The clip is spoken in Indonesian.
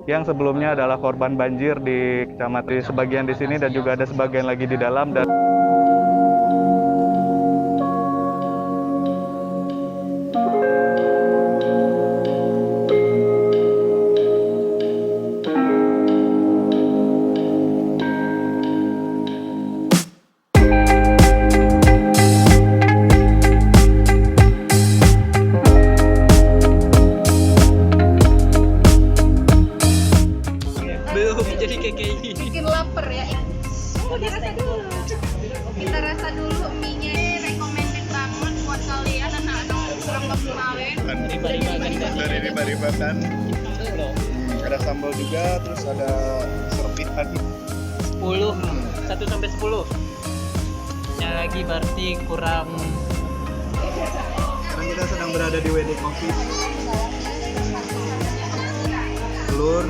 yang sebelumnya adalah korban banjir di kecamatan sebagian di sini dan juga ada sebagian lagi di dalam. Dan belum jadi KKI. Bikin lapar ya. Udah rasa dulu. Kita rasa dulu mie-nya. Recommended banget buat kalian anak-anak kurang kemarin. dari riba-riba kan ada sambal juga, terus ada serpit tadi 10, 1 sampai 10. Yang lagi berarti kurang. sekarang kita sedang berada di WD Coffee. Telur